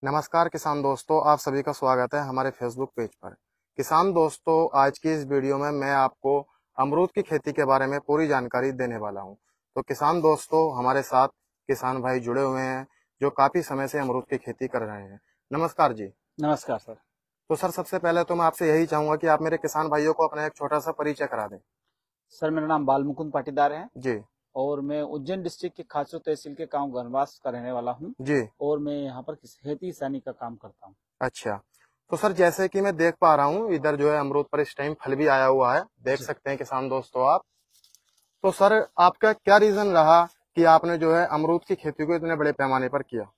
नमस्कार किसान दोस्तों, आप सभी का स्वागत है हमारे फेसबुक पेज पर। किसान दोस्तों, आज की इस वीडियो में मैं आपको अमरूद की खेती के बारे में पूरी जानकारी देने वाला हूं। तो किसान दोस्तों, हमारे साथ किसान भाई जुड़े हुए हैं जो काफी समय से अमरूद की खेती कर रहे हैं। नमस्कार जी। नमस्कार सर। तो सर, सबसे पहले तो मैं आपसे यही चाहूंगा कि आप मेरे किसान भाइयों को अपना एक छोटा सा परिचय करा दें। सर मेरा नाम बालमुकुंद पाटीदार है जी और मैं उज्जैन डिस्ट्रिक्ट के खासरो तहसील के गांव गनवास का रहने वाला हूं जी। और मैं यहाँ पर खेती किसानी का काम करता हूं। अच्छा, तो सर जैसे कि मैं देख पा रहा हूँ, इधर जो है अमरूद पर इस टाइम फल भी आया हुआ है, देख जी सकते हैं किसान दोस्तों आप। तो सर, आपका क्या रीजन रहा कि आपने जो है अमरूद की खेती को इतने बड़े पैमाने पर किया?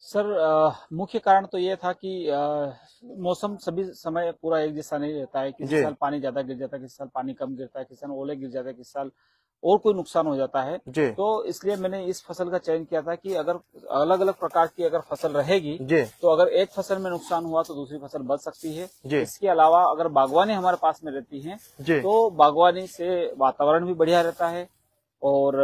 सर, मुख्य कारण तो ये था कि मौसम सभी समय पूरा एक जैसा नहीं रहता है। किसी जी साल पानी ज्यादा गिर जाता है, किसी साल पानी कम गिरता है, किसी साल ओले गिर जाते हैं, किसी साल और कोई नुकसान हो जाता है। जी तो इसलिए मैंने इस फसल का चयन किया था कि अगर अलग अलग प्रकार की अगर फसल रहेगी जी तो अगर एक फसल में नुकसान हुआ तो दूसरी फसल बच सकती है। जी इसके अलावा अगर बागवानी हमारे पास में रहती है जी तो बागवानी से वातावरण भी बढ़िया रहता है और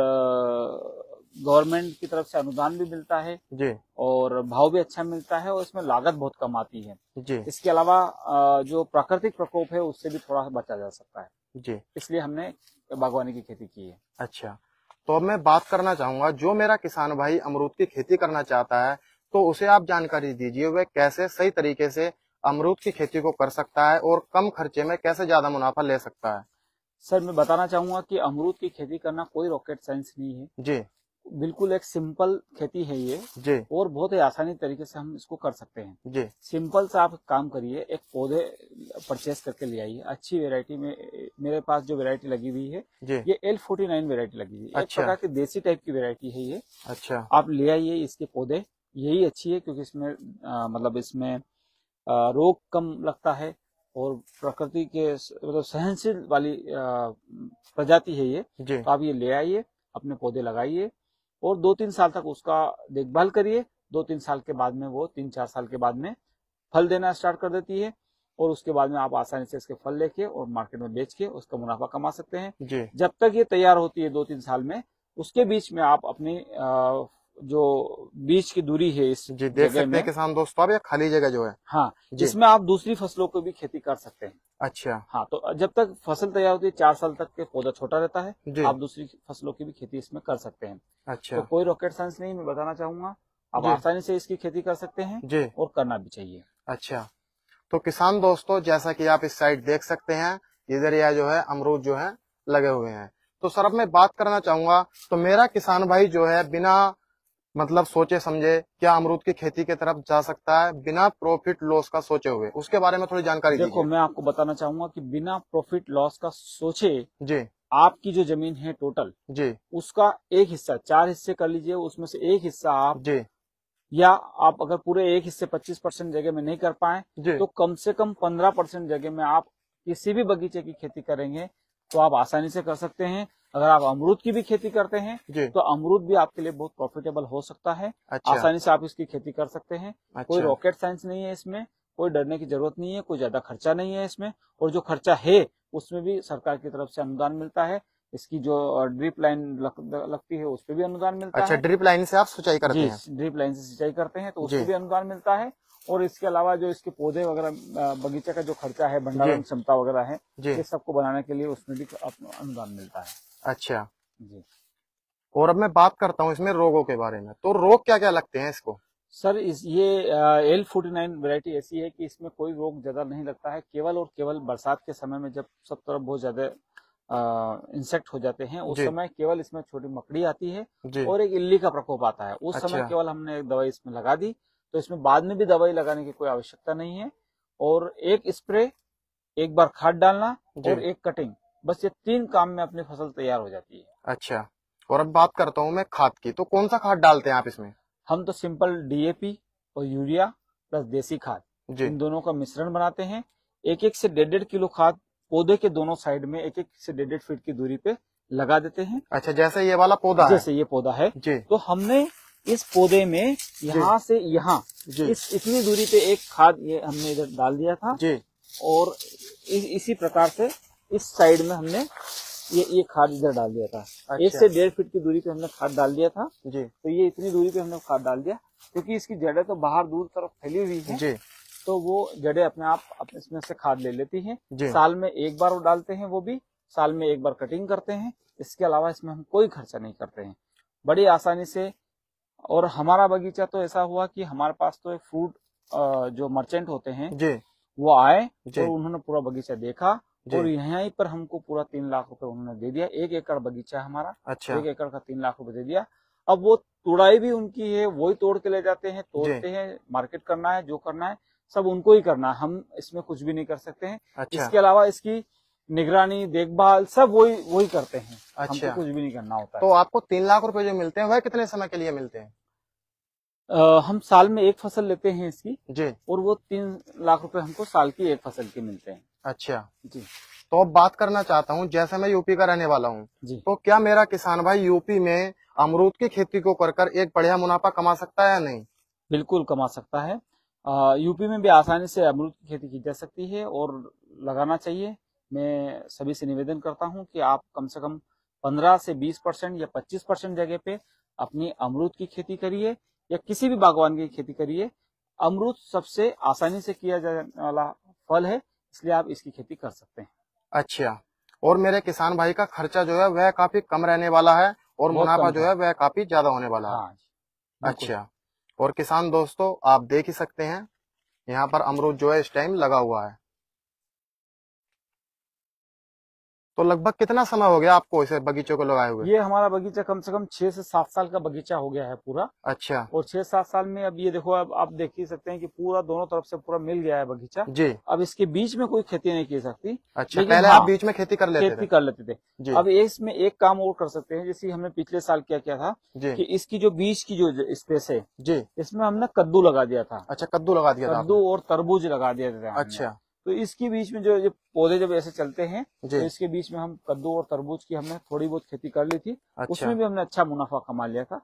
गवर्नमेंट की तरफ से अनुदान भी मिलता है जी और भाव भी अच्छा मिलता है और इसमें लागत बहुत कम आती है। जी इसके अलावा जो प्राकृतिक प्रकोप है उससे भी थोड़ा बचा जा सकता है, जी। इसलिए हमने बागवानी की खेती की है। अच्छा, तो अब मैं बात करना चाहूंगा, जो मेरा किसान भाई अमरूद की खेती करना चाहता है तो उसे आप जानकारी दीजिए, वह कैसे सही तरीके से अमरूद की खेती को कर सकता है और कम खर्चे में कैसे ज्यादा मुनाफा ले सकता है। सर मैं बताना चाहूंगा कि अमरूद की खेती करना कोई रॉकेट साइंस नहीं है। जी बिल्कुल एक सिंपल खेती है ये जी और बहुत ही आसानी तरीके से हम इसको कर सकते हैं। जी सिंपल सा आप काम करिए, एक पौधे परचेस करके ले आइए अच्छी वैरायटी में। मेरे पास जो वैरायटी लगी हुई है जी। ये L49 वैरायटी लगी हुई है, एक अच्छा प्रकार की देसी टाइप की वैरायटी है ये। अच्छा। आप ले आइए इसके पौधे, यही अच्छी है क्योंकि इसमें मतलब इसमें रोग कम लगता है और प्रकृति के मतलब सहनशील वाली प्रजाति है ये। जी तो आप ये ले आइए, अपने पौधे लगाइए और 2-3 साल तक उसका देखभाल करिए। 2-3 साल के बाद में वो 3-4 साल के बाद में फल देना स्टार्ट कर देती है और उसके बाद में आप आसानी से इसके फल लेके और मार्केट में बेच के उसका मुनाफा कमा सकते हैं। जी जब तक ये तैयार होती है 2-3 साल में, उसके बीच में आप अपनी जो बीच की दूरी है इस जी। देख जगह सकते हैं में, किसान दोस्तों, अब ये खाली जगह जो है। हाँ, जी। इसमें आप दूसरी फसलों को भी खेती कर सकते हैं। अच्छा। हाँ, तो जब तक फसल तैयार होती है 4 साल तक के पौधा छोटा रहता है, जी। आप दूसरी फसलों की भी खेती इसमें कर सकते हैं। तो अच्छा। कोई रॉकेट साइंस नहीं, मैं बताना चाहूंगा। आप जी आसानी से इसकी खेती कर सकते हैं जी। और करना भी चाहिए। अच्छा, तो किसान दोस्तों, जैसा कि आप इस साइड देख सकते हैं, इधर यह जो है अमरूद जो है लगे हुए हैं। तो सर, अब मैं बात करना चाहूंगा, तो मेरा किसान भाई जो है बिना मतलब सोचे समझे क्या अमरूद की खेती की तरफ जा सकता है, बिना प्रॉफिट लॉस का सोचे हुए? उसके बारे में थोड़ी जानकारी देखो, दीजिए। मैं आपको बताना चाहूंगा कि बिना प्रॉफिट लॉस का सोचे, जी आपकी जो जमीन है टोटल, जी उसका एक हिस्सा, 4 हिस्से कर लीजिए, उसमें से एक हिस्सा आप, जी या आप अगर पूरे एक हिस्से 25% जगह में नहीं कर पाए जी। तो कम से कम 15% जगह में आप किसी भी बगीचे की खेती करेंगे तो आप आसानी से कर सकते हैं। अगर आप अमरूद की भी खेती करते हैं जी। तो अमरूद भी आपके लिए बहुत प्रॉफिटेबल हो सकता है। अच्छा आसानी से आप इसकी खेती कर सकते हैं। कोई अच्छा। रॉकेट साइंस नहीं है इसमें, कोई डरने की जरूरत नहीं है, कोई ज्यादा खर्चा नहीं है इसमें। और जो खर्चा है उसमें भी सरकार की तरफ से अनुदान मिलता है। इसकी जो ड्रिप लाइन लगती है उस पर भी अनुदान मिलता अच्छा, है। ड्रिप लाइन से आप सिंचाई करते जी, हैं? ड्रिप लाइन से सिंचाई करते हैं तो जी उसको भी अनुदान मिलता है। और इसके अलावा जो इसके पौधे वगैरह, बगीचे का जो खर्चा है, जी भंडारण क्षमता वगैरह है, जी। ये सबको बनाने के लिए उसमें भी अनुदान मिलता है। अच्छा, जी और अब मैं बात करता हूँ इसमें रोगों के बारे में। तो रोग क्या क्या लगते हैं इसको? सर, ये L49 वैरायटी ऐसी है कि इसमें कोई रोग ज्यादा नहीं लगता है। केवल और केवल बरसात के समय में जब सब तरफ बहुत ज्यादा इंसेक्ट हो जाते हैं, उस जी समय केवल इसमें छोटी मकड़ी आती है जी। और एक इल्ली का प्रकोप आता है। उस समय अच्छा केवल हमने एक दवाई इसमें लगा दी, तो इसमें बाद में भी दवाई लगाने की कोई आवश्यकता नहीं है। और एक स्प्रे, एक बार खाद डालना जी। और एक कटिंग, बस ये 3 काम में अपनी फसल तैयार हो जाती है। अच्छा, और अब बात करता हूँ मैं खाद की। तो कौन सा खाद डालते हैं आप इसमें? हम तो सिंपल DAP और यूरिया प्लस देसी खाद, जी इन दोनों का मिश्रण बनाते हैं। 1-1 से 1.5 किलो खाद पौधे के दोनों साइड में 1-1 से 1.5 फीट की दूरी पे लगा देते हैं। अच्छा, जैसे ये वाला पौधा है। जैसे ये पौधा है, जी तो हमने इस पौधे में यहाँ से यहाँ जी इस इतनी दूरी पे एक खाद ये हमने इधर डाल दिया था जी। और इसी प्रकार से इस साइड में हमने ये खाद इधर डाल दिया था। अच्छा। 1 से 1.5 फीट की दूरी पे हमने खाद डाल दिया था जी। तो ये इतनी दूरी पे हमने खाद डाल दिया क्योंकि इसकी जड़ें तो बाहर दूर तरफ फैली हुई है जी। तो वो जड़ें अपने आप इसमें से खाद ले लेती हैं। जी। साल में एक बार वो डालते हैं, वो भी साल में एक बार कटिंग करते हैं। इसके अलावा इसमें हम कोई खर्चा नहीं करते हैं, बड़ी आसानी से। और हमारा बगीचा तो ऐसा हुआ कि हमारे पास तो एक फ्रूट जो मर्चेंट होते हैं जी। वो आए जी। और उन्होंने पूरा बगीचा देखा जी। और यहीं पर हमको पूरा 3 लाख रुपए उन्होंने दे दिया। 1 एकड़ बगीचा हमारा। अच्छा। 1 एकड़ का 3 लाख रुपए दे दिया। अब वो तुड़ाई भी उनकी है, वही तोड़ के ले जाते हैं, तोड़ते हैं, मार्केट करना है, जो करना है सब उनको ही करना है, हम इसमें कुछ भी नहीं कर सकते हैं। अच्छा। इसके अलावा इसकी निगरानी देखभाल सब वही करते हैं। अच्छा। हमको कुछ भी नहीं करना होता है। तो आपको 3 लाख रुपए जो मिलते हैं वह कितने समय के लिए मिलते हैं? हम साल में एक फसल लेते हैं इसकी जी। और वो 3 लाख रुपए हमको साल की एक फसल के मिलते हैं। अच्छा जी। तो अब बात करना चाहता हूँ, जैसे मैं यूपी का रहने वाला हूँ, तो क्या मेरा किसान भाई यूपी में अमरूद की खेती को कर एक बढ़िया मुनाफा कमा सकता है या नहीं? बिल्कुल कमा सकता है। यूपी में भी आसानी से अमरूद की खेती की जा सकती है और लगाना चाहिए। मैं सभी से निवेदन करता हूं कि आप कम से कम 15 से 20% या 25% जगह पे अपनी अमरूद की खेती करिए या किसी भी बागवान की खेती करिए। अमरूद सबसे आसानी से किया जाने वाला फल है, इसलिए आप इसकी खेती कर सकते हैं। अच्छा। और मेरे किसान भाई का खर्चा जो है वह काफी कम रहने वाला है और मुनाफा जो है वह काफी ज्यादा होने वाला है। हाँ, अच्छा। और किसान दोस्तों आप देख ही सकते हैं यहाँ पर अमरूद जो है इस टाइम लगा हुआ है। तो लगभग कितना समय हो गया आपको इसे बगीचे को लगाए हुए? ये हमारा बगीचा कम से कम 6 से 7 साल का बगीचा हो गया है पूरा। अच्छा। और 6-7 साल में अब ये देखो, अब आप देख ही सकते हैं कि पूरा दोनों तरफ से पूरा मिल गया है बगीचा। जी। अब इसके बीच में कोई खेती नहीं की सकती। अच्छा, पहले आप बीच में खेती कर लेते थे। जी। अब इसमें एक काम और कर सकते हैं, जैसे हमने पिछले साल क्या किया था कि इसकी जो बीच की जो स्पेस है जी, इसमें हमने कद्दू लगा दिया था। अच्छा, कद्दू लगा दिया था? कद्दू और तरबूज लगा दिया था। अच्छा। तो इसके बीच में जो पौधे जब ऐसे चलते हैं तो इसके बीच में हम कद्दू और तरबूज की हमने थोड़ी बहुत खेती कर ली थी। अच्छा। उसमें भी हमने अच्छा मुनाफा कमा लिया था।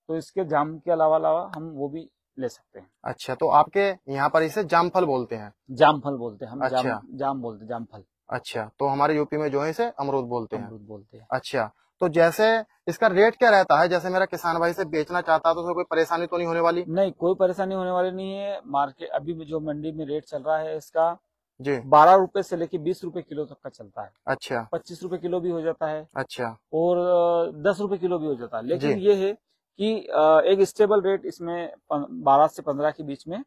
तो इसके जाम के अलावा हम वो भी ले सकते हैं। अच्छा, तो आपके यहाँ पर इसे जामफल बोलते हैं? जामफल बोलते हैं हम। अच्छा। जाम बोलते हैं, जामफल। अच्छा, तो हमारे यूपी में जो है इसे अमरूद बोलते हैं। अमरूद बोलते हैं। अच्छा, तो जैसे इसका रेट क्या रहता है? जैसे मेरा किसान भाई से बेचना चाहता है तो उसमें कोई परेशानी तो नहीं होने वाली? नहीं, कोई परेशानी होने वाली नहीं है। मार्केट अभी जो मंडी में रेट चल रहा है इसका जी 12 रुपए से लेके 20 रुपए किलो तक का चलता है। अच्छा। 25 रुपए किलो भी हो जाता है। अच्छा। और 10 रुपए किलो भी हो जाता है। लेकिन ये है कि एक स्टेबल रेट इसमें 12 से 15 के बीच में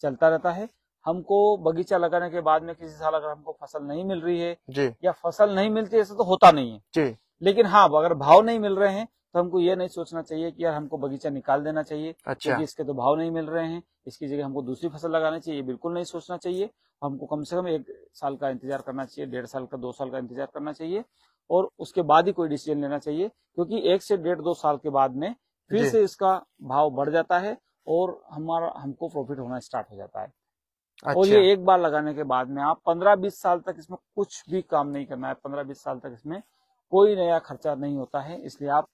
चलता रहता है। हमको बगीचा लगाने के बाद में किसी साल अगर हमको फसल नहीं मिल रही है जी, या फसल नहीं मिलती, ऐसा तो होता नहीं है जी, लेकिन हाँ अगर भाव नहीं मिल रहे हैं तो हमको ये नहीं सोचना चाहिए कि यार हमको बगीचा निकाल देना चाहिए। अच्छा। क्योंकि इसके तो भाव नहीं मिल रहे हैं, इसकी जगह हमको दूसरी फसल लगानी चाहिए, बिल्कुल नहीं सोचना चाहिए। हमको कम से कम 1 साल का इंतजार करना चाहिए, 1.5 साल का, 2 साल का इंतजार करना चाहिए और उसके बाद ही कोई डिसीजन लेना चाहिए। क्योंकि 1 से 1.5-2 साल के बाद में फिर से इसका भाव बढ़ जाता है और हमको प्रॉफिट होना स्टार्ट हो जाता है। अच्छा। और ये एक बार लगाने के बाद में आप 15-20 साल तक इसमें कुछ भी काम नहीं करना है। 15-20 साल तक इसमें कोई नया खर्चा नहीं होता है, इसलिए आप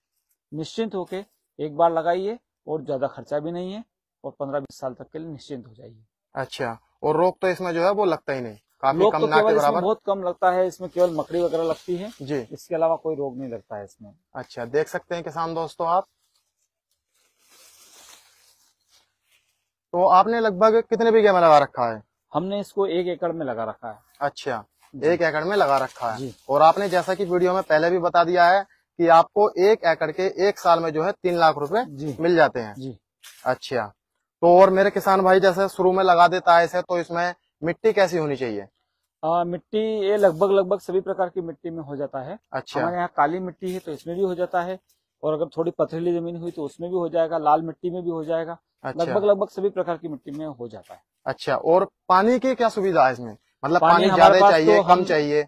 निश्चिंत होके एक बार लगाइए और ज्यादा खर्चा भी नहीं है और 15-20 साल तक के लिए निश्चिंत हो जाइए। अच्छा। और रोग तो इसमें जो है वो लगता ही नहीं, काफी कम, ना के बराबर, बहुत कम लगता है। इसमें केवल मकड़ी वगैरह लगती है जी, इसके अलावा कोई रोग नहीं लगता है इसमें। अच्छा, देख सकते हैं किसान दोस्तों आप। तो आपने लगभग कितने बीघे में लगा रखा है? हमने इसको 1 एकड़ में लगा रखा है। अच्छा, 1 एकड़ में लगा रखा है। और आपने जैसा कि वीडियो में पहले भी बता दिया है कि आपको 1 एकड़ के 1 साल में जो है 3 लाख रुपए मिल जाते हैं जी। अच्छा, तो और मेरे किसान भाई जैसे शुरू में लगा देता है इसे, तो इसमें मिट्टी कैसी होनी चाहिए? मिट्टी ये लगभग सभी प्रकार की मिट्टी में हो जाता है। अच्छा। हमारे यहाँ काली मिट्टी है तो इसमें भी हो जाता है और अगर थोड़ी पथरीली जमीन हुई तो उसमें भी हो जाएगा, लाल मिट्टी में भी हो जाएगा। अच्छा। लगभग सभी प्रकार की मिट्टी में हो जाता है। अच्छा, और पानी की क्या सुविधा है इसमें? मतलब पानी ज्यादा चाहिए, कम चाहिए?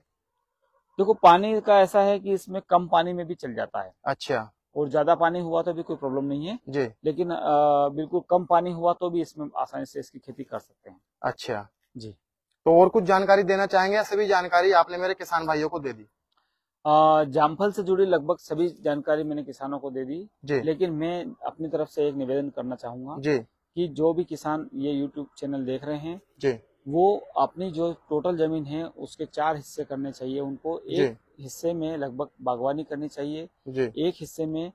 देखो, पानी का ऐसा है कि इसमें कम पानी में भी चल जाता है। अच्छा। और ज्यादा पानी हुआ तो भी कोई प्रॉब्लम नहीं है जी, लेकिन बिल्कुल कम पानी हुआ तो भी इसमें आसानी से इसकी खेती कर सकते हैं। अच्छा जी। तो और कुछ जानकारी देना चाहेंगे या सभी जानकारी आपने मेरे किसान भाइयों को दे दी? जामफल से जुड़ी लगभग सभी जानकारी मैंने किसानों को दे दी जी, लेकिन मैं अपनी तरफ से एक निवेदन करना चाहूंगा जी कि जो भी किसान ये YouTube चैनल देख रहे हैं जी, वो अपनी जो टोटल जमीन है उसके 4 हिस्से करने चाहिए उनको। हिस्से में लगभग बागवानी करनी चाहिए, जी। एक हिस्से में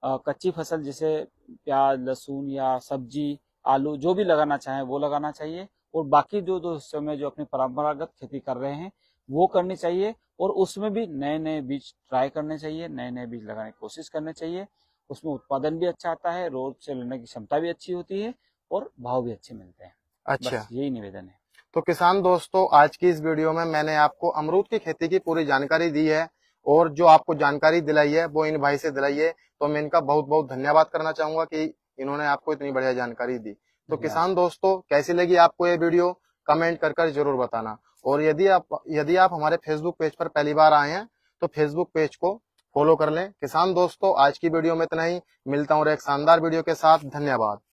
कच्ची फसल जैसे प्याज, लहसुन या सब्जी, आलू जो भी लगाना चाहे वो लगाना चाहिए, और बाकी जो दो हिस्सों में जो अपनी परंपरागत खेती कर रहे हैं वो करनी चाहिए, और उसमें भी नए नए बीज ट्राई करने चाहिए, नए नए बीज लगाने की कोशिश करनी चाहिए। उसमें उत्पादन भी अच्छा आता है, रोग से लड़ने की क्षमता भी अच्छी होती है और भाव भी अच्छे मिलते हैं। अच्छा, बस यही निवेदन है। तो किसान दोस्तों, आज की इस वीडियो में मैंने आपको अमरूद की खेती की पूरी जानकारी दी है, और जो आपको जानकारी दिलाई है वो इन भाई से दिलाई है, तो मैं इनका बहुत बहुत धन्यवाद करना चाहूंगा कि इन्होंने आपको इतनी बढ़िया जानकारी दी। तो धन्यवाद। किसान दोस्तों, कैसी लगी आपको ये वीडियो, कमेंट कर जरूर बताना। और यदि आप हमारे फेसबुक पेज पर पहली बार आए हैं तो फेसबुक पेज को फॉलो कर लें। किसान दोस्तों, आज की वीडियो में इतना ही, मिलता हूँ एक शानदार वीडियो के साथ। धन्यवाद।